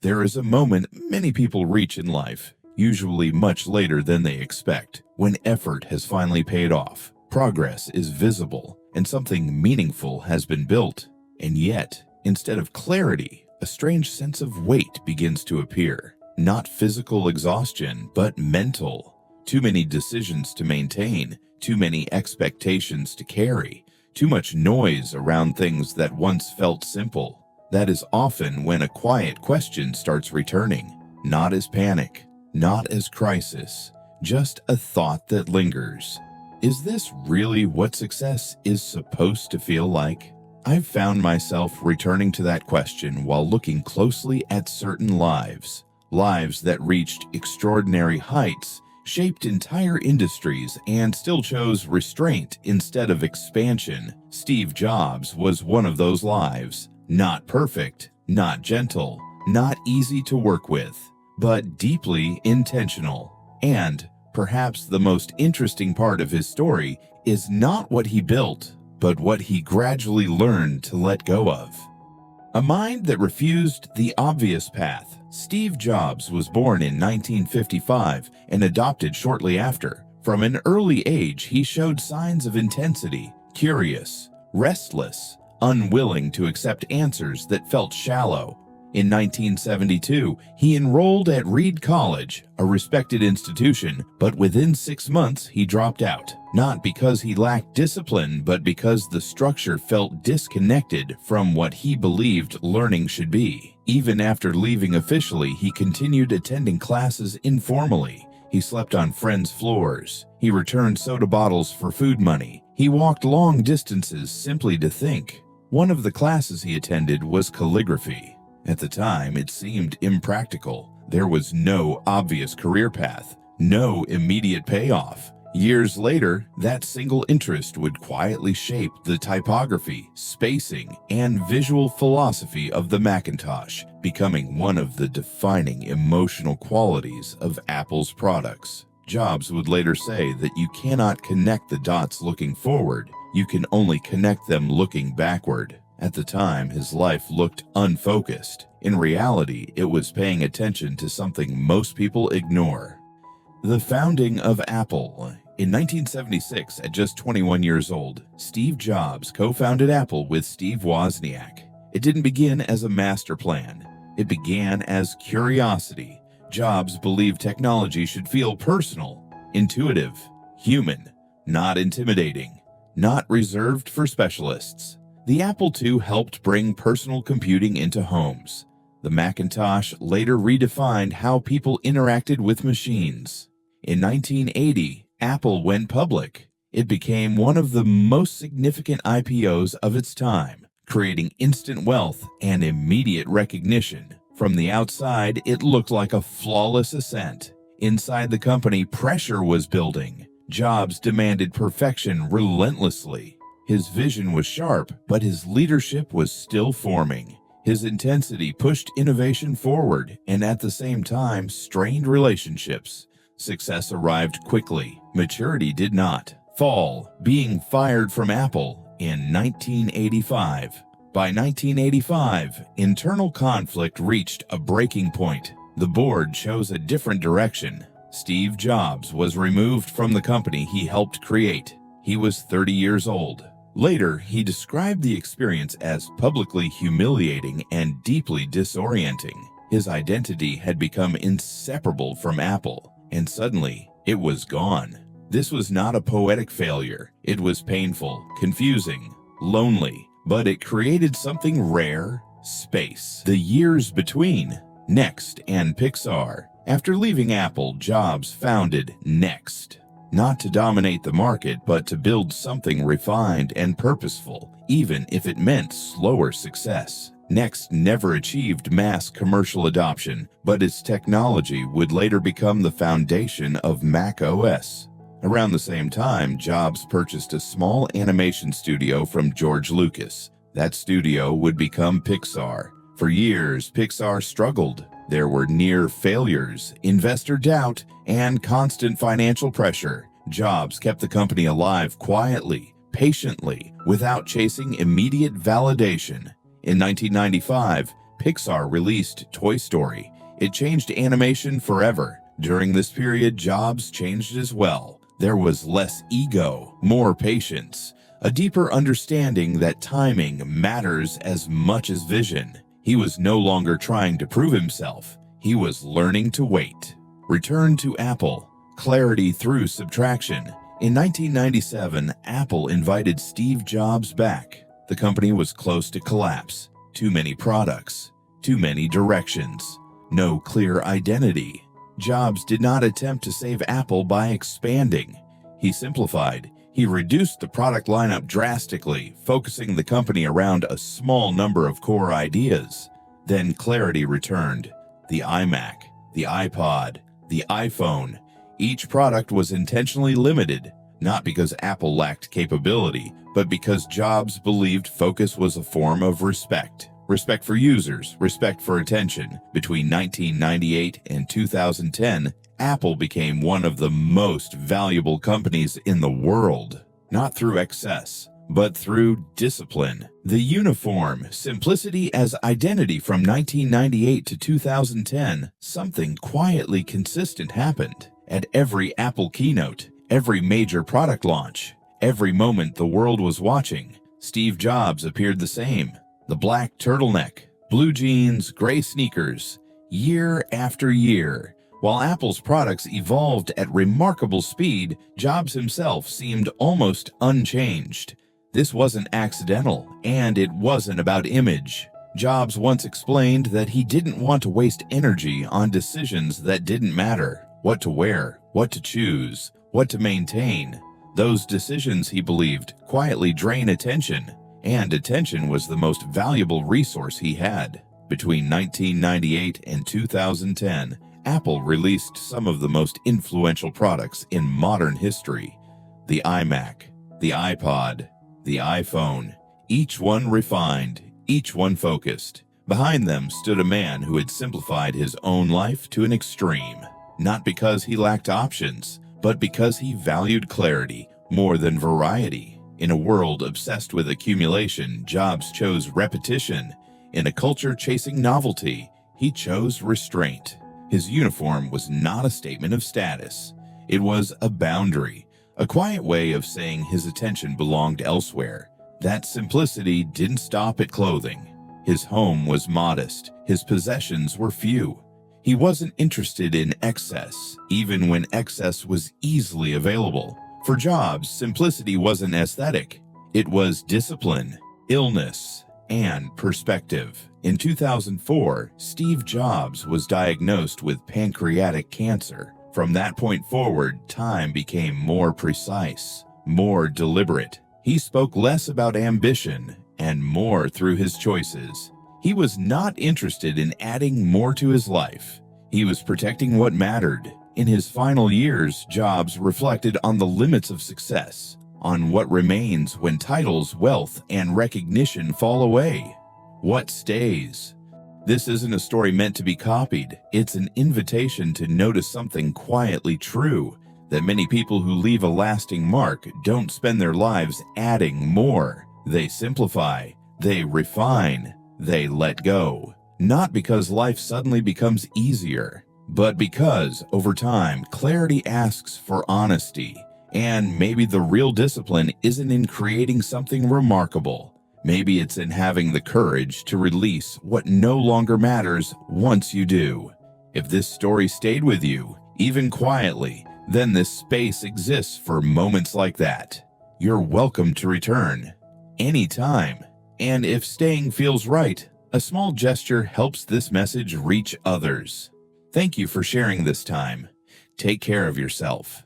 There is a moment many people reach in life, usually much later than they expect, when effort has finally paid off, progress is visible, and something meaningful has been built. And yet, instead of clarity, a strange sense of weight begins to appear. Not physical exhaustion, but mental. Too many decisions to maintain, too many expectations to carry, too much noise around things that once felt simple. That is often when a quiet question starts returning, not as panic, not as crisis, just a thought that lingers. Is this really what success is supposed to feel like? I've found myself returning to that question while looking closely at certain lives that reached extraordinary heights, shaped entire industries, and still chose restraint instead of expansion. Steve Jobs was one of those lives. Not perfect, not gentle, not easy to work with, but deeply intentional. And perhaps the most interesting part of his story is not what he built, but what he gradually learned to let go of. A mind that refused the obvious path. Steve Jobs was born in 1955 and adopted shortly after. From an early age, he showed signs of intensity, curious, restless, unwilling to accept answers that felt shallow. In 1972, he enrolled at Reed College, a respected institution, but within 6 months he dropped out. Not because he lacked discipline, but because the structure felt disconnected from what he believed learning should be. Even after leaving officially, he continued attending classes informally. He slept on friends' floors. He returned soda bottles for food money. He walked long distances simply to think. One of the classes he attended was calligraphy. At the time, it seemed impractical. There was no obvious career path, no immediate payoff. Years later, that single interest would quietly shape the typography, spacing, and visual philosophy of the Macintosh, becoming one of the defining emotional qualities of Apple's products. Jobs would later say that you cannot connect the dots looking forward, you can only connect them looking backward. At the time, his life looked unfocused. In reality, it was paying attention to something most people ignore. The founding of Apple. In 1976, at just 21 years old, Steve Jobs co-founded Apple with Steve Wozniak. It didn't begin as a master plan. It began as curiosity. Jobs believed technology should feel personal, intuitive, human, not intimidating, not reserved for specialists. The Apple II helped bring personal computing into homes. The Macintosh later redefined how people interacted with machines. In 1980, Apple went public. It became one of the most significant IPOs of its time, creating instant wealth and immediate recognition. From the outside, it looked like a flawless ascent. Inside the company, pressure was building. Jobs demanded perfection relentlessly. His vision was sharp, but his leadership was still forming. His intensity pushed innovation forward and at the same time strained relationships. Success arrived quickly. Maturity did not. Fall, being fired from Apple in 1985. By 1985, internal conflict reached a breaking point. The board chose a different direction. Steve Jobs was removed from the company he helped create. He was 30 years old. Later, he described the experience as publicly humiliating and deeply disorienting. His identity had become inseparable from Apple, and suddenly, it was gone. This was not a poetic failure. It was painful, confusing, lonely, but it created something rare: space. The years between Next and Pixar. After leaving Apple, Jobs founded Next. Not to dominate the market, but to build something refined and purposeful, even if it meant slower success. Next never achieved mass commercial adoption, but its technology would later become the foundation of Mac OS. Around the same time, Jobs purchased a small animation studio from George Lucas. That studio would become Pixar. For years, Pixar struggled. There were near failures, investor doubt, and constant financial pressure. Jobs kept the company alive quietly, patiently, without chasing immediate validation. In 1995, Pixar released Toy Story. It changed animation forever. During this period, Jobs changed as well. There was less ego, more patience, a deeper understanding that timing matters as much as vision. He was no longer trying to prove himself. He was learning to wait. Return to Apple. Clarity through subtraction. In 1997, Apple invited Steve Jobs back. The company was close to collapse. Too many products, too many directions, no clear identity. Jobs did not attempt to save Apple by expanding. He simplified. He reduced the product lineup drastically, focusing the company around a small number of core ideas. Then clarity returned. The iMac, the iPod, the iPhone. Each product was intentionally limited, not because Apple lacked capability, but because Jobs believed focus was a form of respect. Respect for users, respect for attention. Between 1998 and 2010, Apple became one of the most valuable companies in the world, not through excess, but through discipline. The uniform, simplicity as identity from 1998 to 2010, something quietly consistent happened. At every Apple keynote, every major product launch, every moment the world was watching, Steve Jobs appeared the same. The black turtleneck, blue jeans, gray sneakers, year after year. While Apple's products evolved at remarkable speed, Jobs himself seemed almost unchanged. This wasn't accidental, and it wasn't about image. Jobs once explained that he didn't want to waste energy on decisions that didn't matter. What to wear, what to choose, what to maintain. Those decisions, he believed, quietly drain attention. And attention was the most valuable resource he had. Between 1998 and 2010, Apple released some of the most influential products in modern history. The iMac, the iPod, the iPhone, each one refined, each one focused. Behind them stood a man who had simplified his own life to an extreme, not because he lacked options, but because he valued clarity more than variety. In a world obsessed with accumulation, Jobs chose repetition. In a culture chasing novelty, he chose restraint. His uniform was not a statement of status. It was a boundary, a quiet way of saying his attention belonged elsewhere. That simplicity didn't stop at clothing. His home was modest. His possessions were few. He wasn't interested in excess, even when excess was easily available. For Jobs, simplicity wasn't aesthetic. It was discipline, illness, and perspective. In 2004, Steve Jobs was diagnosed with pancreatic cancer. From that point forward, time became more precise, more deliberate. He spoke less about ambition and more through his choices. He was not interested in adding more to his life. He was protecting what mattered. In his final years, Jobs reflected on the limits of success, on what remains when titles, wealth, and recognition fall away. What stays? This isn't a story meant to be copied. It's an invitation to notice something quietly true, that many people who leave a lasting mark don't spend their lives adding more. They simplify, they refine, they let go. Not because life suddenly becomes easier, but because, over time, clarity asks for honesty. And maybe the real discipline isn't in creating something remarkable. Maybe it's in having the courage to release what no longer matters once you do. If this story stayed with you, even quietly, then this space exists for moments like that. You're welcome to return, anytime. And if staying feels right, a small gesture helps this message reach others. Thank you for sharing this time. Take care of yourself.